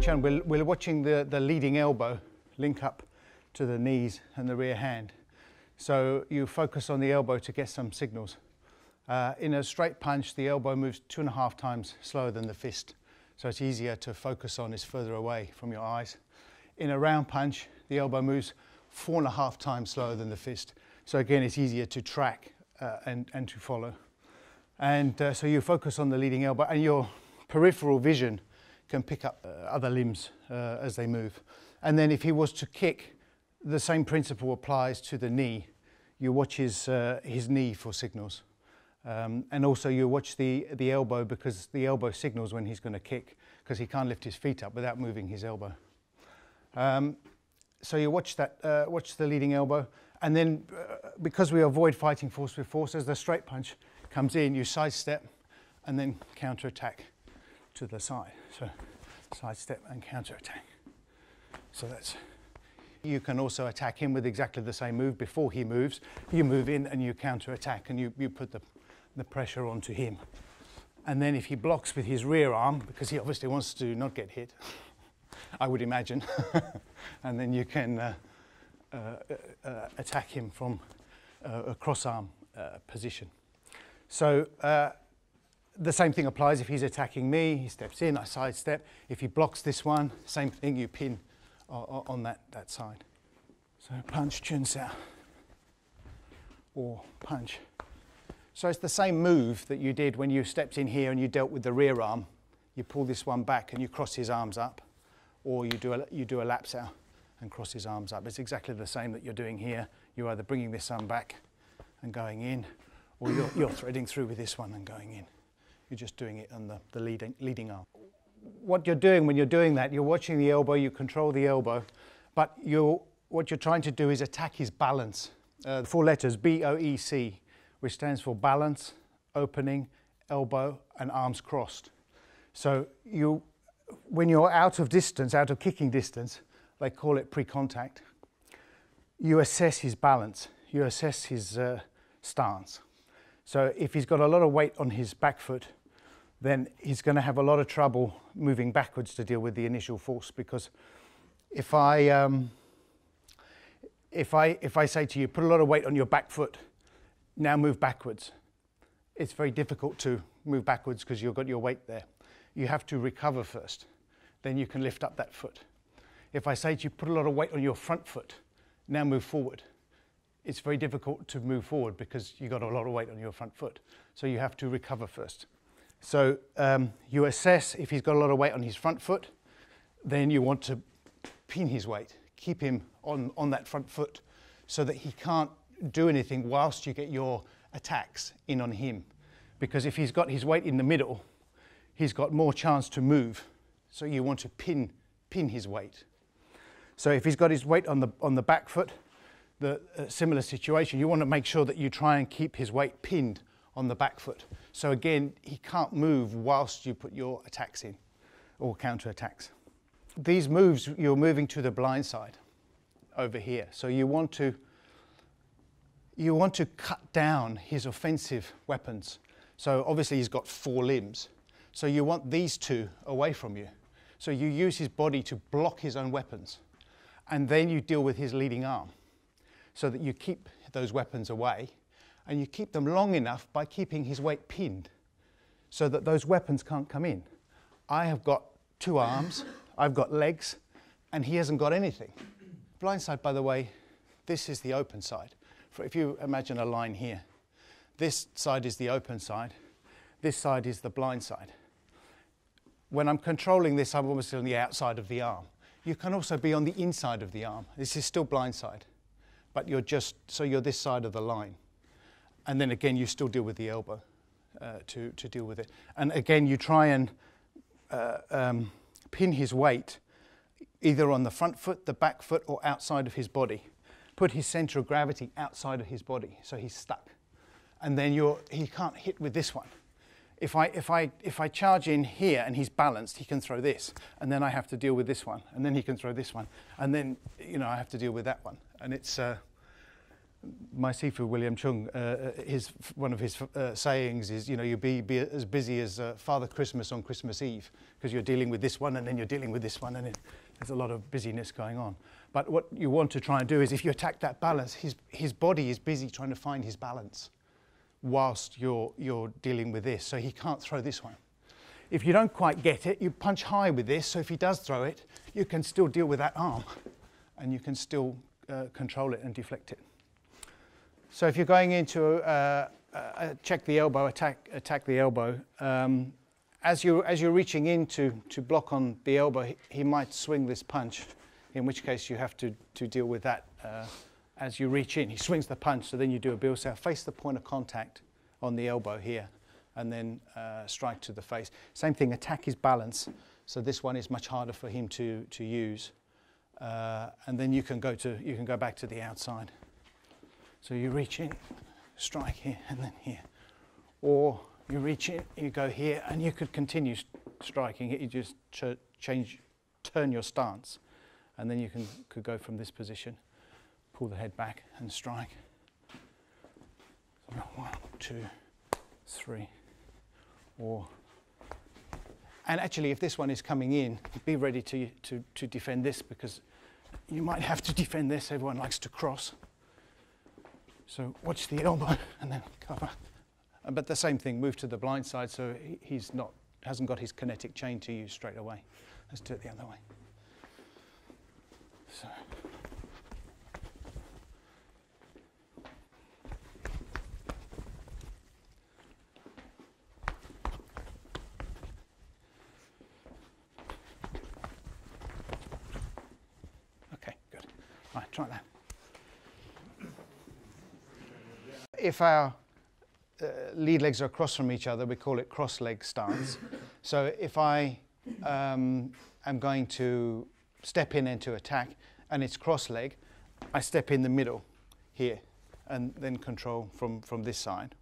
Chun, we're watching the leading elbow link up to the knees and the rear hand. So you focus on the elbow to get some signals. In a straight punch, the elbow moves 2.5 times slower than the fist. So it's easier to focus on, it's further away from your eyes. In a round punch, the elbow moves 4.5 times slower than the fist. So again, it's easier to track and to follow. And so you focus on the leading elbow, and your peripheral vision can pick up other limbs as they move. And then if he was to kick, the same principle applies to the knee. You watch his knee for signals. And also you watch the elbow, because the elbow signals when he's going to kick, because he can't lift his feet up without moving his elbow. So you watch that, watch the leading elbow, and then because we avoid fighting force with force, as the straight punch comes in, you sidestep and then counter-attack to the side. So sidestep and counter-attack. So that's. You can also attack him with exactly the same move. Before he moves, you move in and you counter-attack, and you put the pressure onto him. And then if he blocks with his rear arm, because he obviously wants to not get hit, I would imagine, and then you can attack him from a cross-arm position. So the same thing applies if he's attacking me. He steps in, I sidestep. If he blocks this one, same thing, you pin on that side. So punch, Chi Sao, or punch. So it's the same move that you did when you stepped in here and you dealt with the rear arm. You pull this one back and you cross his arms up, or you do a lap sao and cross his arms up. It's exactly the same that you're doing here. You're either bringing this arm back and going in, or you're threading through with this one and going in. You're just doing it on the leading arm. What you're doing when you're doing that, you're watching the elbow, you control the elbow, but what you're trying to do is attack his balance. The 4 letters, B.O.E.C, which stands for balance, opening, elbow, and arms crossed. So when you're out of distance, out of kicking distance, they call it pre-contact, you assess his balance, you assess his stance. So if he's got a lot of weight on his back foot, then he's going to have a lot of trouble moving backwards to deal with the initial force, because if I say to you, put a lot of weight on your back foot, now move backwards, it's very difficult to move backwards because you've got your weight there. You have to recover first, then you can lift up that foot. If I say to you, put a lot of weight on your front foot, now move forward, it's very difficult to move forward because you've got a lot of weight on your front foot. So you have to recover first. So you assess if he's got a lot of weight on his front foot, then you want to pin his weight, keep him on that front foot so that he can't do anything whilst you get your attacks in on him. Because if he's got his weight in the middle, he's got more chance to move. So you want to pin his weight. So if he's got his weight on the back foot, the similar situation, you want to make sure that you try and keep his weight pinned on the back foot. So again, he can't move whilst you put your attacks in, or counter attacks. These moves, you're moving to the blind side over here. So you want to cut down his offensive weapons. So obviously he's got 4 limbs. So you want these 2 away from you. So you use his body to block his own weapons. And then you deal with his leading arm, so that you keep those weapons away, and you keep them long enough by keeping his weight pinned so that those weapons can't come in. I have got 2 arms, I've got legs, and he hasn't got anything. Blind side, by the way, this is the open side. If you imagine a line here, this side is the open side, this side is the blind side. When I'm controlling this, I'm obviously on the outside of the arm. You can also be on the inside of the arm. This is still blind side, but you're this side of the line. And then again, you still deal with the elbow to deal with it. And again, you try and pin his weight either on the front foot, the back foot, or outside of his body. Put his center of gravity outside of his body, so he's stuck. And then he can't hit with this one. If I charge in here and he's balanced, he can throw this, and then I have to deal with this one, and then he can throw this one, and then I have to deal with that one. And it's my Sifu William Cheung, one of his sayings is, you know, you be as busy as Father Christmas on Christmas Eve, because you're dealing with this one and then you're dealing with this one, and there's a lot of busyness going on. But what you want to try and do is, if you attack that balance, his body is busy trying to find his balance whilst you're dealing with this, so he can't throw this one. If you don't quite get it, you punch high with this, so if he does throw it, you can still deal with that arm, and you can still control it and deflect it. So if you're going into check the elbow, attack the elbow, as you're reaching in to block on the elbow, he might swing this punch, in which case you have to deal with that as you reach in. He swings the punch, so then you do a B.O.E.C. Face the point of contact on the elbow here, and then strike to the face. Same thing, attack his balance, so this one is much harder for him to use. And then you can go back to the outside. So you reach in, strike here, and then here. Or you reach in, you go here, and you could continue striking it. You just turn your stance, and then you could go from this position, pull the head back, and strike. So 1, 2, 3, or. And actually, if this one is coming in, be ready to defend this, because you might have to defend this. Everyone likes to cross. So watch the elbow and then cover. But the same thing, move to the blind side, so hasn't got his kinetic chain to use straight away. Let's do it the other way. So. Right, try that. If our lead legs are across from each other, we call it cross-leg stance. So if I am going to step in and to attack, and it's cross-leg, I step in the middle here, and then control from this side.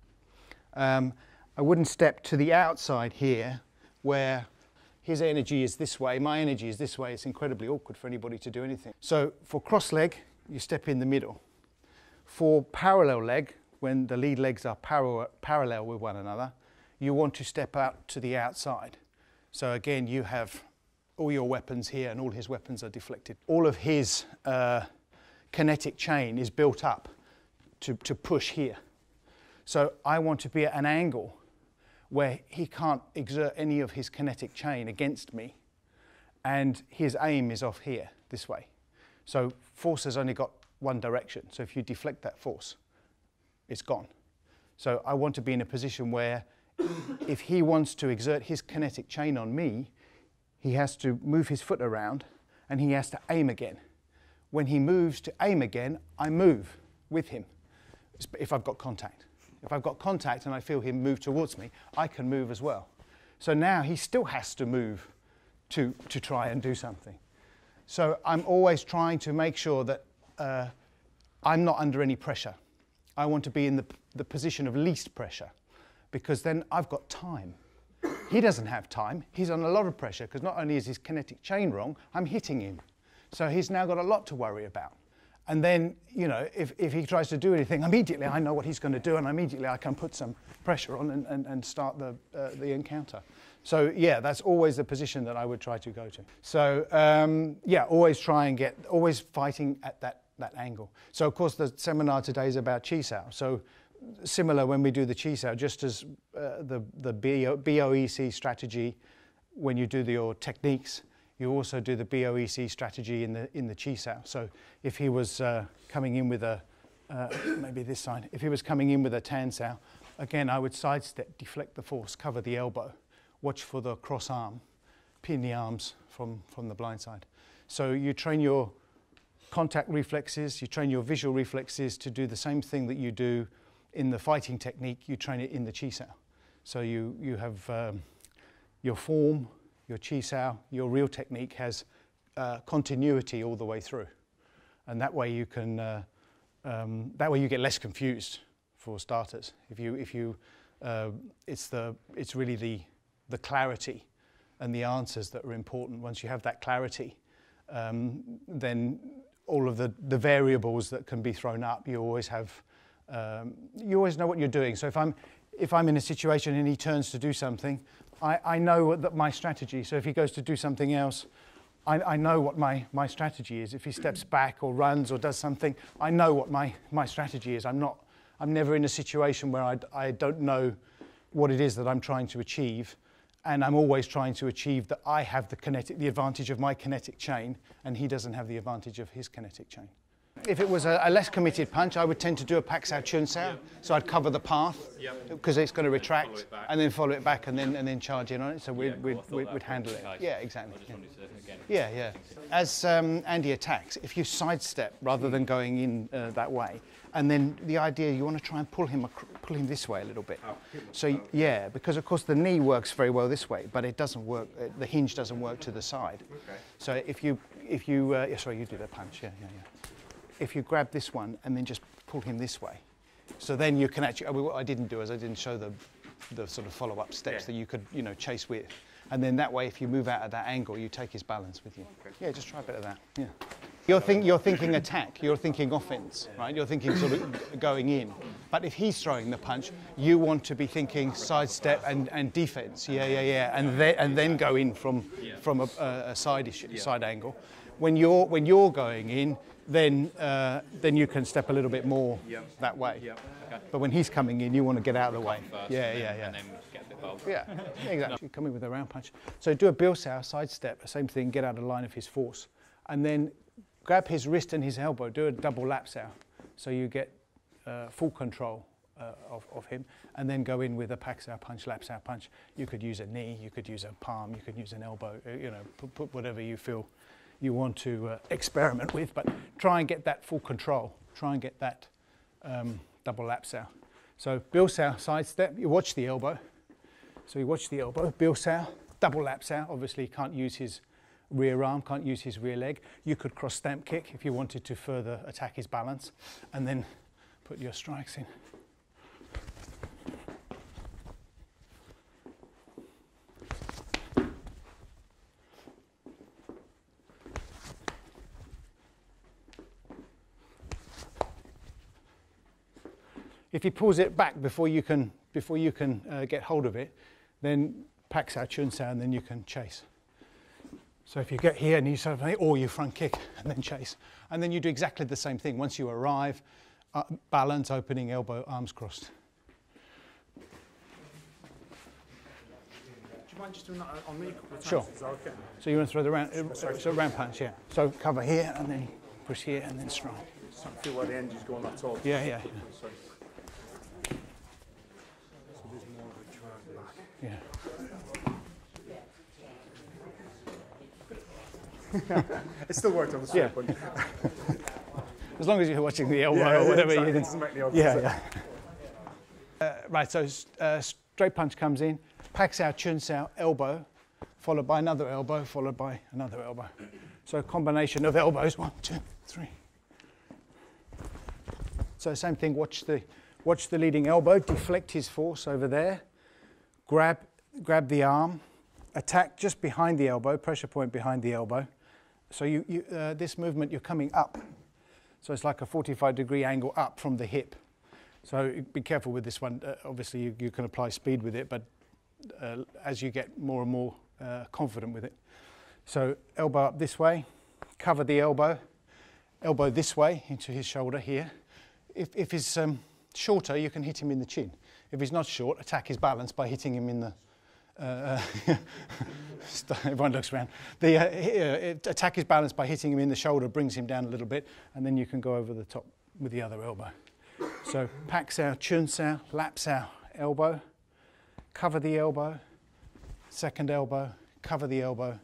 I wouldn't step to the outside here, where his energy is this way, my energy is this way. It's incredibly awkward for anybody to do anything. So for cross leg, you step in the middle. For parallel leg, when the lead legs are parallel with one another, you want to step out to the outside. So again, you have all your weapons here, and all his weapons are deflected. All of his kinetic chain is built up to push here. So I want to be at an angle where he can't exert any of his kinetic chain against me, and his aim is off here, this way. So force has only got one direction, so if you deflect that force, it's gone. So I want to be in a position where if he wants to exert his kinetic chain on me, he has to move his foot around, and he has to aim again. When he moves to aim again, I move with him, if I've got contact. If I've got contact and I feel him move towards me, I can move as well. So now he still has to move to try and do something. So I'm always trying to make sure that I'm not under any pressure. I want to be in the position of least pressure, because then I've got time. He doesn't have time. He's on a lot of pressure, because not only is his kinetic chain wrong, I'm hitting him. So he's now got a lot to worry about. And then, you know, if he tries to do anything, immediately I know what he's going to do, and immediately I can put some pressure on and start the encounter. So yeah, that's always the position that I would try to go to. So yeah, always fighting at that angle. So of course the seminar today is about Chi Sao. So similar when we do the Chi Sao, just as the B.O.E.C strategy, when you do your techniques, you also do the B.O.E.C strategy in the Chi Sao. So if he was coming in with a, maybe this side, if he was coming in with a Tan Sao, again, I would sidestep, deflect the force, cover the elbow, watch for the cross arm, pin the arms from the blind side. So you train your contact reflexes, you train your visual reflexes to do the same thing that you do in the fighting technique, you train it in the Chi Sao. So you have your form, your Chi Sao, your real technique has continuity all the way through, and that way you can that way you get less confused for starters. It's really the clarity and the answers that are important. Once you have that clarity, then all of the variables that can be thrown up, you always have You always know what you're doing. So if I'm in a situation and he turns to do something, I know that my strategy. So if he goes to do something else, I know what my strategy is. If he steps back or runs or does something, I know what my strategy is. I'm never in a situation where I don't know what it is that I'm trying to achieve, and I'm always trying to achieve that I have the advantage of my kinetic chain, and he doesn't have the advantage of his kinetic chain. If it was a less committed punch, I would tend to do a Pak Sao Chun Sao, so I'd cover the path because it's going to retract and then follow it back and then charge in on it. So we'd handle it. Yeah, exactly. Yeah. As Andy attacks, if you sidestep rather than going in that way, and then the idea you want to try and pull him this way a little bit. So yeah, because of course the knee works very well this way, but it doesn't work. The hinge doesn't work to the side. So if you sorry, you do that punch. Yeah. If you grab this one and then just pull him this way, so then you can actually. What I didn't do is I didn't show the sort of follow-up steps that you could chase with, and then that way if you move out of that angle, you take his balance with you. Yeah, just try a bit of that. Yeah. You're thinking attack. You're thinking offense, right? You're thinking sort of going in. But if he's throwing the punch, you want to be thinking sidestep and defense. Yeah. And then go in from a side angle. When you're going in, then you can step a little bit more that way. But when he's coming in, you want to get out of the way. Yeah. And then get a bit bold. Yeah, exactly. Come in with a round punch. So do a B.O.E.C, sidestep, same thing, get out of the line of his force. And then grab his wrist and his elbow, do a double lap sao. So you get full control of him, and then go in with a Pak Sao punch, lap sao punch. You could use a knee, you could use a palm, you could use an elbow, put whatever you feel you want to experiment with, but try and get that full control. Try and get that double lap sao. So B.O.E.C, sidestep, you watch the elbow. So you watch the elbow, B.O.E.C, double lap sao. Obviously he can't use his rear arm, can't use his rear leg. You could cross stamp kick if you wanted to further attack his balance, and then put your strikes in. If he pulls it back before you can get hold of it, then Pak Sao Chun Sao, and then you can chase. So if you get here and you sort of, or you front kick and then chase, and then you do exactly the same thing. Once you arrive, balance, opening elbow, arms crossed. Do you mind just doing that on me a couple of times? Sure. Is that okay? So you want to throw the round punch, yeah. So cover here and then push here and then strike. Just don't feel like the end is going that tall. Yeah. Sorry. So there's more of a drag back. Yeah. It still worked on the straight punch. As long as you're watching the elbow or whatever. Exactly. You can, It doesn't make the odds. Right, so straight punch comes in, Pak Sao Chun Sao, elbow, followed by another elbow, followed by another elbow. So a combination of elbows, 1, 2, 3. So same thing, watch the leading elbow, deflect his force over there, grab the arm, attack just behind the elbow, pressure point behind the elbow. So this movement, you're coming up. So it's like a 45-degree angle up from the hip. So be careful with this one. Obviously, you can apply speed with it, but as you get more and more confident with it. So elbow up this way, cover the elbow this way into his shoulder here. If he's shorter, you can hit him in the chin. If he's not short, attack his balance by hitting him in the... everyone looks around. Attack his balance by hitting him in the shoulder, brings him down a little bit, and then you can go over the top with the other elbow. So Pak Sao, Chun Sao, lap sao, elbow, cover the elbow, second elbow, cover the elbow,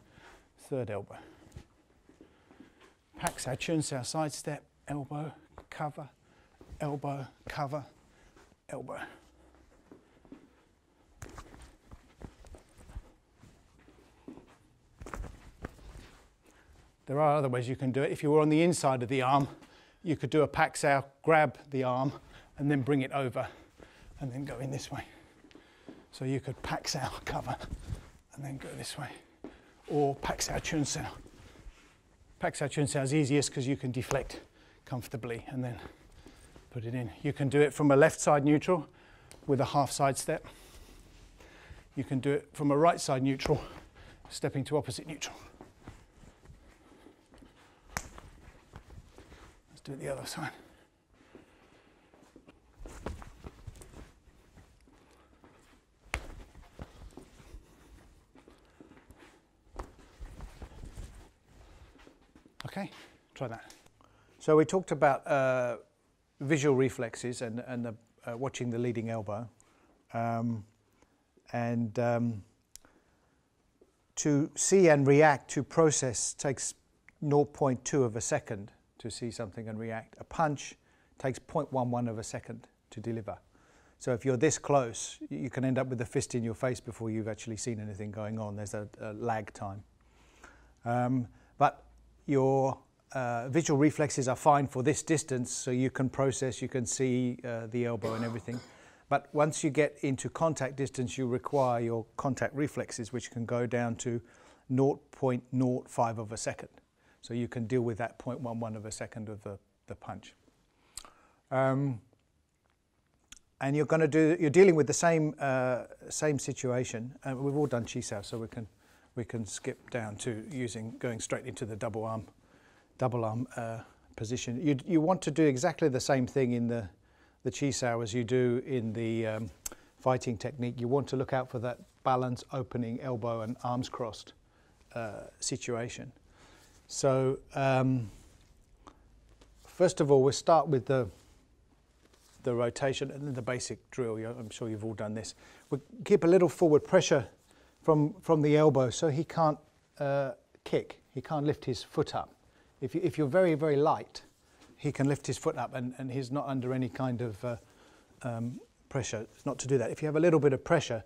third elbow. Pak Sao, Chun Sao, sidestep, elbow, cover, elbow, cover, elbow. There are other ways you can do it. If you were on the inside of the arm, you could do a Pak Sao, grab the arm, and then bring it over, and then go in this way. So you could Pak Sao, cover, and then go this way. Or Pak Sao, Chun Sao. Pak Sao, Chun Sao is easiest because you can deflect comfortably, and then Put it in. You can do it from a left side neutral with a half side step. You can do it from a right side neutral, stepping to opposite neutral. Let's do it the other side. Okay, try that. So we talked about visual reflexes and watching the leading elbow. To see and react to process takes 0.2 of a second to see something and react. A punch takes 0.11 of a second to deliver. So if you're this close, you can end up with the fist in your face before you've actually seen anything going on. There's a lag time. But your visual reflexes are fine for this distance, so you can process, you can see the elbow and everything. But once you get into contact distance, you require your contact reflexes, which can go down to 0.05 of a second. So you can deal with that 0.11 of a second of the punch. And you're dealing with the same situation. We've all done Chi Sao, so we can skip down to going straight into the double arm position. You want to do exactly the same thing in the Chi Sao as you do in the fighting technique. You want to look out for that balance, opening, elbow and arms crossed situation. So first of all, we'll start with the rotation and then the basic drill. I'm sure you've all done this. We'll keep a little forward pressure from the elbow so he can't kick, he can't lift his foot up. If you're very, very light, he can lift his foot up and he's not under any kind of pressure not to do that. If you have a little bit of pressure,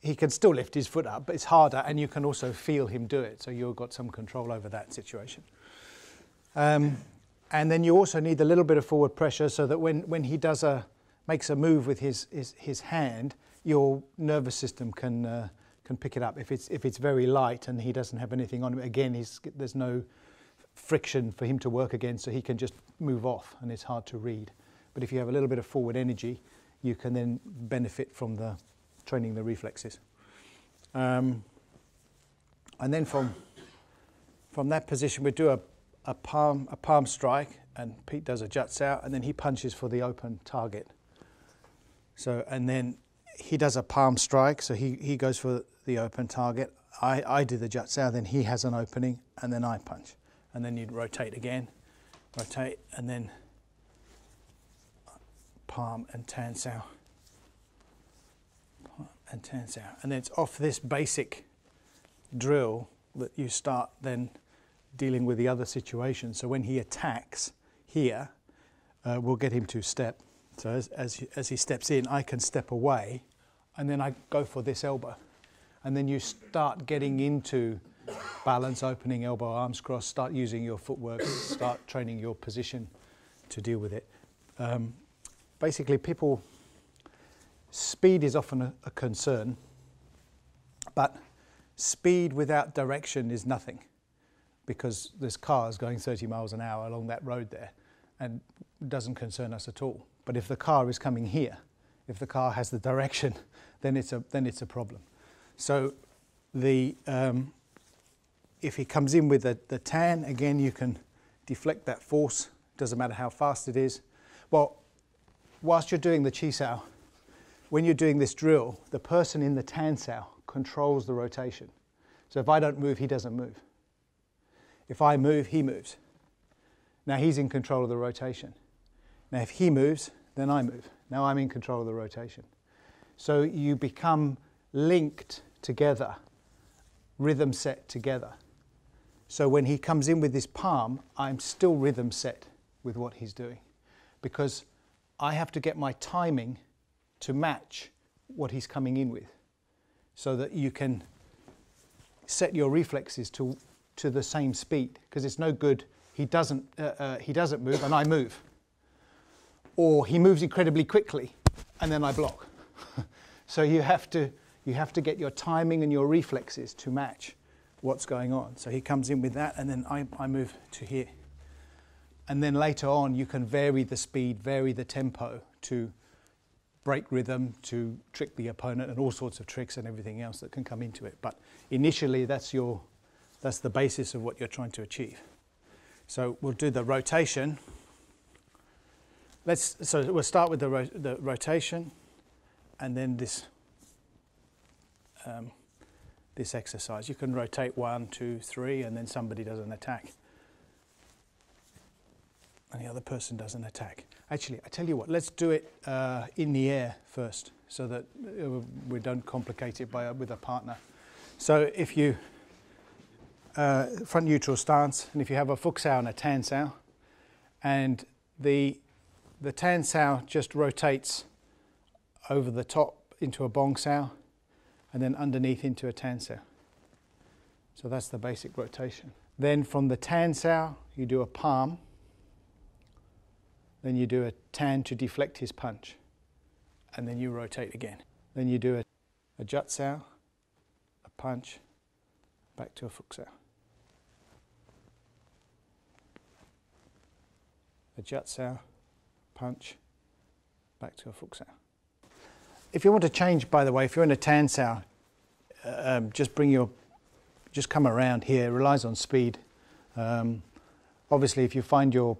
he can still lift his foot up, but it's harder and you can also feel him do it, so you've got some control over that situation. And then you also need a little bit of forward pressure so that when he makes a move with his hand, your nervous system can pick it up. If it's very light and he doesn't have anything on him, again, there's no friction for him to work against, so he can just move off and it's hard to read. But if you have a little bit of forward energy, you can then benefit from training the reflexes. And then from that position, we do a palm strike, and Pete does a juts out, and then he punches for the open target. So, and then he does a palm strike, so he goes for the open target. I do the juts out, then he has an opening, and then I punch. And then you'd rotate again, rotate, and then palm and tan sao. Palm and tan sao. And then it's off this basic drill that you start then dealing with the other situation. So when he attacks here, we'll get him to step. So as he steps in, I can step away, and then I go for this elbow. And then you start getting into balance, opening, elbow, arms crossed, start using your footwork, start training your position to deal with it. Basically, speed is often a concern, but speed without direction is nothing, because there's cars going 30 miles an hour along that road there, and it doesn't concern us at all. But if the car is coming here, if the car has the direction, then it's a problem. So if he comes in with the tan, again, you can deflect that force. Doesn't matter how fast it is. Well, whilst you're doing the Chi Sao, when you're doing this drill, the person in the tan sao controls the rotation. So if I don't move, he doesn't move. If I move, he moves. Now he's in control of the rotation. Now if he moves, then I move. Now I'm in control of the rotation. So you become linked together, rhythm set together. So when he comes in with this palm, I'm still rhythm set with what he's doing, because I have to get my timing to match what he's coming in with, so that you can set your reflexes to the same speed, because it's no good he doesn't move and I move, or he moves incredibly quickly and then I block. So you have to get your timing and your reflexes to match what's going on. So he comes in with that, and then I move to here. And then later on, you can vary the speed, vary the tempo to break rhythm, to trick the opponent, and all sorts of tricks and everything else that can come into it. But initially, that's the basis of what you're trying to achieve. So we'll do the rotation. So we'll start with the rotation, and then this this exercise. You can rotate 1, 2, 3, and then somebody does an attack, and the other person does an attack. Actually, I tell you what, let's do it in the air first, so that we don't complicate it with a partner. So if you front neutral stance, and if you have a Fook Sao and a Tan Sao, and the Tan Sao just rotates over the top into a Bong Sao, and then underneath into a Tan Sao. So that's the basic rotation. Then from the Tan Sao, you do a palm, then you do a Tan to deflect his punch, and then you rotate again. Then you do a Jut Sao, a punch, back to a Fook Sao. A Jut Sao, punch, back to a Fook Sao. If you want to change, by the way, if you're in a Tan Sao, just come around here. It relies on speed. Obviously, if you find your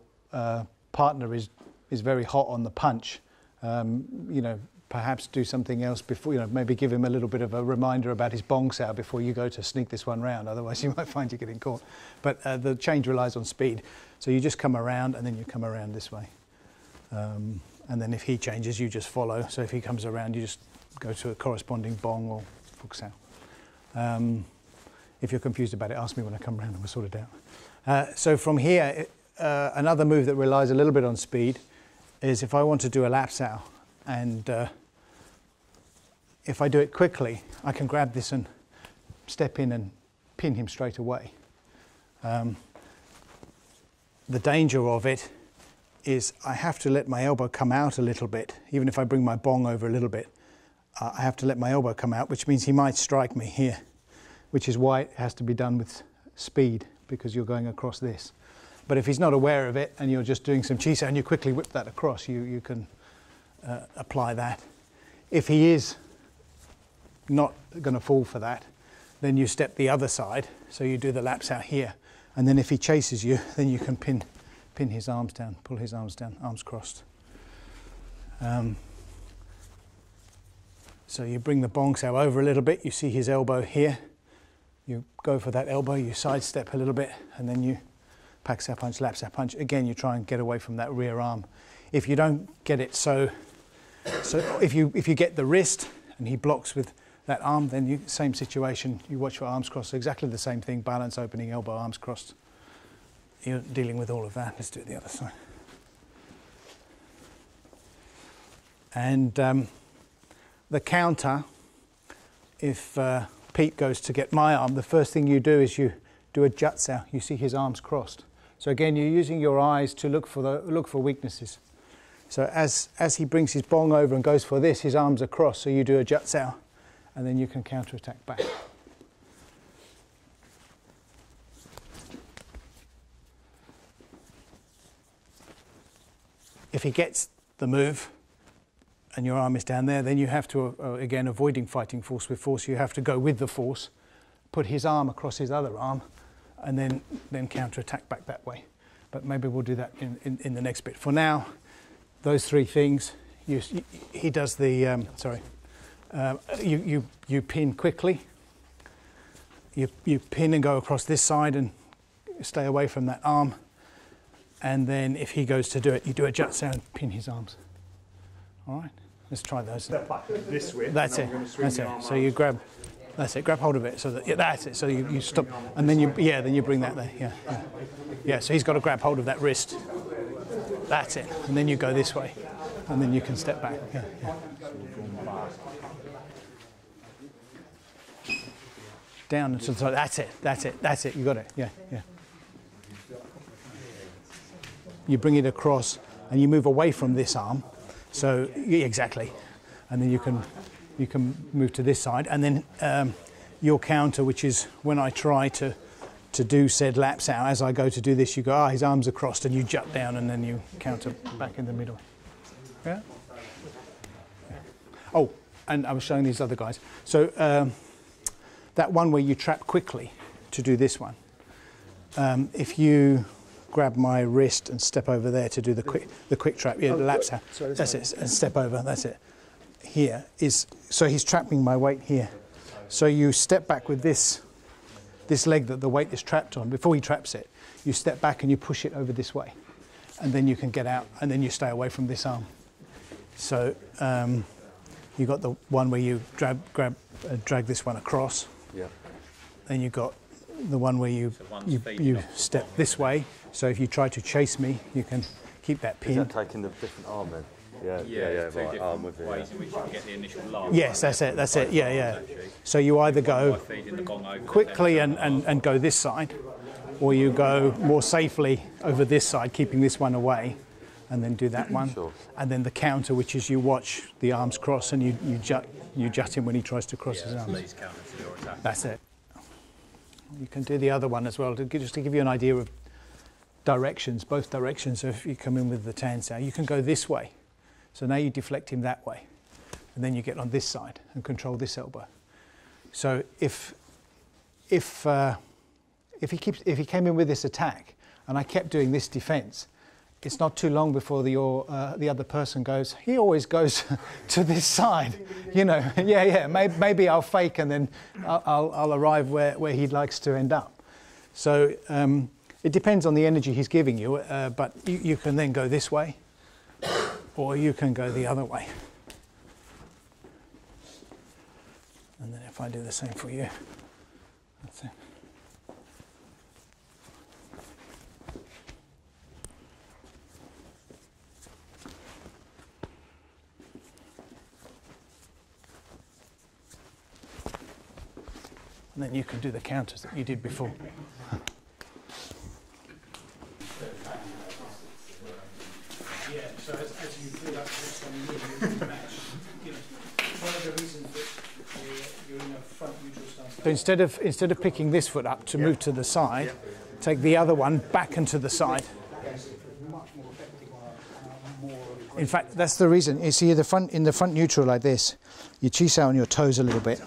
partner is very hot on the punch, you know, perhaps do something else before, you know, maybe give him a little bit of a reminder about his Bong Sao before you go to sneak this one round. Otherwise, you might find you're getting caught. But the change relies on speed. So you just come around, and then you come around this way. And then if he changes, you just follow. So if he comes around, you just go to a corresponding Bong or Fook Sao. If you're confused about it, ask me when I come around and we'll sort it out. So from here, another move that relies a little bit on speed is if I want to do a lap Sao, and if I do it quickly, I can grab this and step in and pin him straight away. The danger of it is I have to let my elbow come out a little bit. Even if I bring my Bong over a little bit, I have to let my elbow come out, which means he might strike me here, which is why it has to be done with speed, because you're going across this. But if he's not aware of it and you're just doing some Chi Sao and you quickly whip that across, you can apply that. If he is not going to fall for that, then you step the other side. So you do the lap Sao here. And then if he chases you, then you can pin his arms down, pull his arms down, arms crossed. So you bring the Bong Sao over a little bit, you see his elbow here, you go for that elbow, you sidestep a little bit, and then you Pak Sao punch, lap Sao punch. Again, you try and get away from that rear arm. If you don't get it so if you get the wrist and he blocks with that arm, then same situation, you watch for arms crossed, exactly the same thing, balance, opening elbow, arms crossed. You're dealing with all of that. Let's do it the other side. And the counter, if Pete goes to get my arm, the first thing you do is you do a Jut Sao. You see his arms crossed. So again, you're using your eyes to look for weaknesses. So as he brings his Bong over and goes for this, his arms are crossed. So you do a Jut Sao, and then you can counter attack back. If he gets the move and your arm is down there, then you have to, again, avoiding fighting force with force, you have to go with the force, put his arm across his other arm, and then counter-attack back that way. But maybe we'll do that in the next bit. For now, those three things, he does the, you pin quickly, you pin and go across this side and stay away from that arm. And then if he goes to do it, you do a Jut Sao and pin his arms. All right, let's try those. Step back this way. That's it. That's it. So you grab. That's it. Grab hold of it. So that, yeah, that's it. So you stop, and then then you bring that there. Yeah, yeah. Yeah. So he's got to grab hold of that wrist. That's it. And then you go this way, and then you can step back. Yeah, yeah. Down and to the side. That's it. That's it. That's it. You got it. Yeah, yeah. You bring it across and you move away from this arm. So exactly. And then you can move to this side. And then your counter, which is when I try to to do said lap Sao, as I go to do this, you go, his arms are crossed, and you jut down, and then you counter back in the middle. Yeah? Oh, and I was showing these other guys. So that one where you trap quickly to do this one, if you grab my wrist and step over there to do the quick trap, yeah, the lap Sao, that's it, and step over, that's it. Here is, so he's trapping my weight here. So you step back with this leg that the weight is trapped on. Before he traps it, you step back and you push it over this way, and then you can get out, and then you stay away from this arm. So you got the one where you drag this one across. Yeah. Then you got the one where you step this way. So if you try to chase me, you can keep that pin. Is that taking the different arm then? Yeah, right, arm with it. Ways in which you can get the initial laugh. Yes, that's it, yeah. So you either go quickly and go this side, or you go more safely over this side, keeping this one away, and then do that one. Sure. And then the counter, which is you watch the arms cross and you jut him when he tries to cross his arms. That's it. You can do the other one as well, just to give you an idea of directions, both directions. So if you come in with the Tan Sao, you can go this way. So now you deflect him that way, and then you get on this side and control this elbow. So if he came in with this attack, and I kept doing this defence, it's not too long before the other person goes, he always goes to this side, you know. Maybe I'll fake, and then I'll arrive where he likes to end up. So it depends on the energy he's giving you, but you can then go this way, or you can go the other way. And then if I do the same for you, that's it. And then you can do the counters that you did before. Yeah, so as you build up this one, you match. You know, one of the reasons that you're in a front neutral stance. So instead of picking this foot up to move to the side, take the other one back and to the side. In fact, that's the reason. You see, in the front neutral like this, you Chi Sao on your toes a little bit,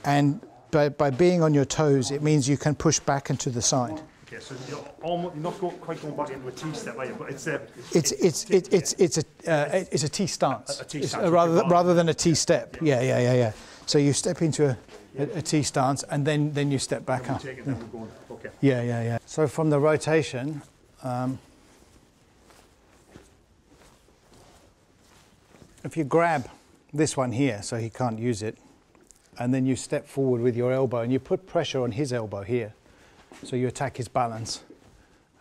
and by being on your toes, it means you can push back and to the side. Okay, so you're not quite going back into a T step, are you? But it's a T stance. A T stance rather than a T step. Yeah. So you step into a T stance, and then you step back up. Take it, then we're going. Okay. Yeah. So from the rotation, if you grab this one here, so he can't use it, and then you step forward with your elbow, and you put pressure on his elbow here, so you attack his balance,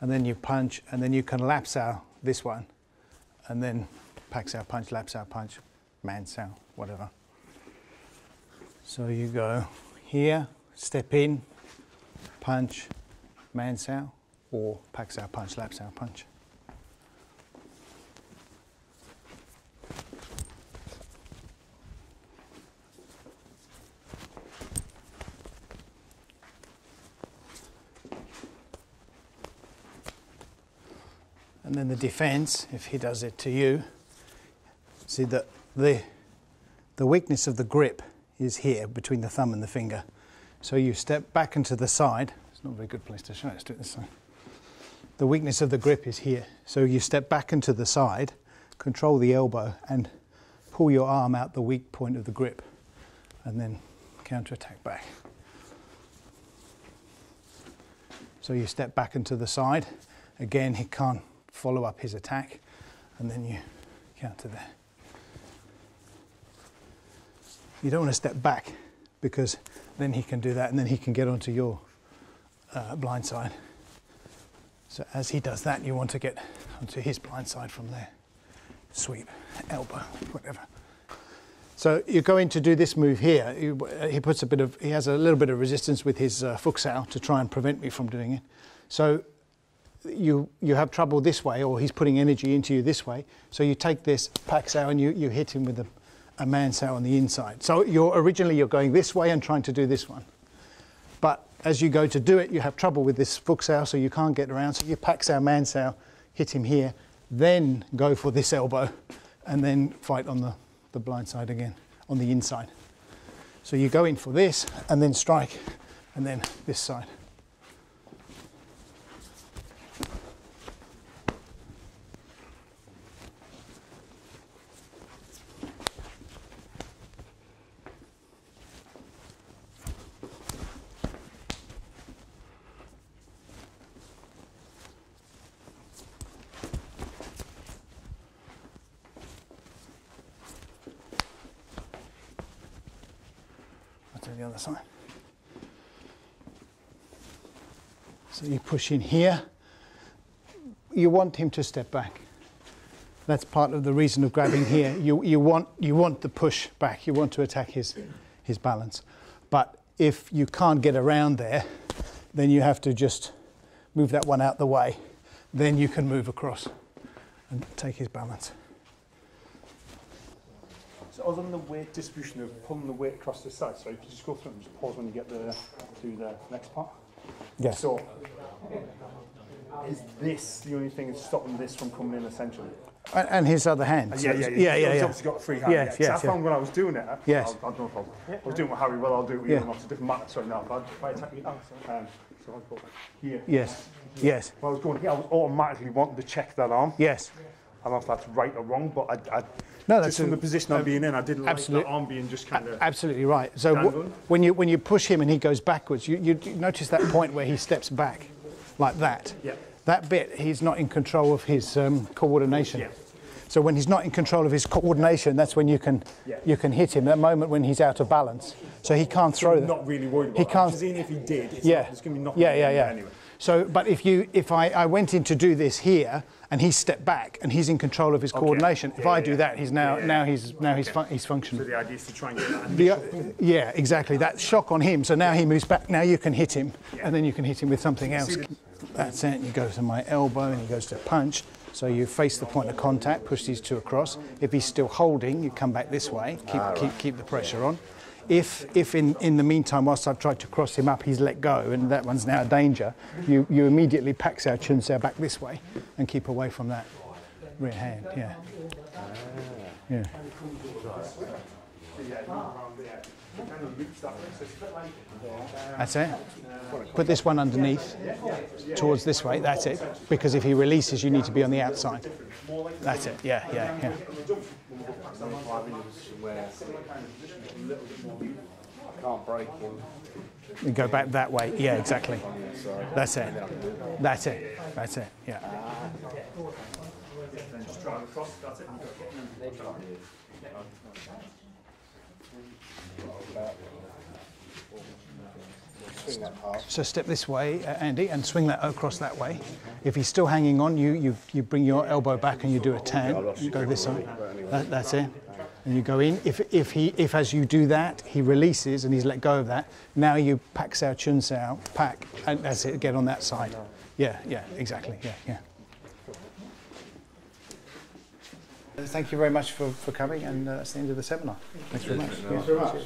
and then you punch, and then you can lap Sao this one, and then Pak Sao punch, lap Sao punch, man Sao, whatever. So you go here, step in, punch, man Sao, or Pak Sao punch, lap Sao punch. And then the defense, if he does it to you, see that the weakness of the grip is here between the thumb and the finger. So you step back into the side. It's not a very good place to show it. Let's do it this side. The weakness of the grip is here. So you step back into the side, control the elbow, and pull your arm out the weak point of the grip, and then counter-attack back. So you step back into the side. Again, he can't follow up his attack, and then you counter there. You don't want to step back, because then he can do that, and then he can get onto your blind side. So as he does that, you want to get onto his blind side from there. Sweep, elbow, whatever. So you're going to do this move here. He has a little bit of resistance with his Fook Sao to try and prevent me from doing it. So you have trouble this way, or he's putting energy into you this way. So you take this Pak Sao and you hit him with a man Sao on the inside. So originally you're going this way and trying to do this one. But as you go to do it, you have trouble with this Fook Sao, so you can't get around. So you Pak Sao, Man Sao, hit him here, then go for this elbow, and then fight on the blind side again, on the inside. So you go in for this, and then strike, and then this side. The other side. So you push in here. You want him to step back. That's part of the reason of grabbing here. You want the push back. You want to attack his balance. But if you can't get around there, then you have to just move that one out the way. Then you can move across and take his balance. So other than the weight distribution of pulling the weight across the side, so you can just go through and just pause when you get to the next part. Yes. So is this the only thing that's stopping this from coming in essentially? And his other hand. Yeah. He's obviously got a free hand. Yes, I found when I was doing it, yes. I don't know if I was doing it with Harry, well I'll do it with you, it's a different matter, sorry, no, if I attack you now, so I'll go here. Yes, yes. When I was going here, I was automatically wanting to check that arm. Yes. I don't know if that's right or wrong, but no, that's just from the position I'm being in, I didn't like that arm being just kind of... Absolutely right. So when you push him and he goes backwards, you notice that point where he steps back, like that. Yeah. That bit, he's not in control of his coordination. Yeah. So when he's not in control of his coordination, that's when you can hit him. That moment when he's out of balance, so he can't throw that. Not really worried about he can't. Because even if he did, it's yeah, there's going to be nothing. Anyway. So, but if I went in to do this here and he stepped back and he's in control of his coordination, if I do that, he's he's functional. So the idea is to try and get that initial yeah, exactly. That shock on him. So now he moves back. Now you can hit him, and then you can hit him with something else. That's it. You go to my elbow and he goes to punch. So you face the point of contact, push these two across. If he's still holding, you come back this way, keep the pressure on. If in the meantime, whilst I've tried to cross him up, he's let go and that one's now a danger, you immediately Pak Sao, Chun Sao back this way and keep away from that rear hand. Yeah. Yeah. That's it. Put this one underneath, towards this way, that's it. Because if he releases, you need to be on the outside. That's it, yeah. Can't break him. You go back that way, yeah, exactly. That's it, yeah. So step this way, Andy, and swing that across that way. If he's still hanging on, you bring your elbow back and you do a tan. You go this side. That's it. And you go in. If as you do that, he releases and he's let go of that. Now you Pak Sao, Chun Sao, Pak, and that's it. Get on that side. Yeah, exactly. Yeah. Thank you very much for coming, and that's the end of the seminar. Thanks very much.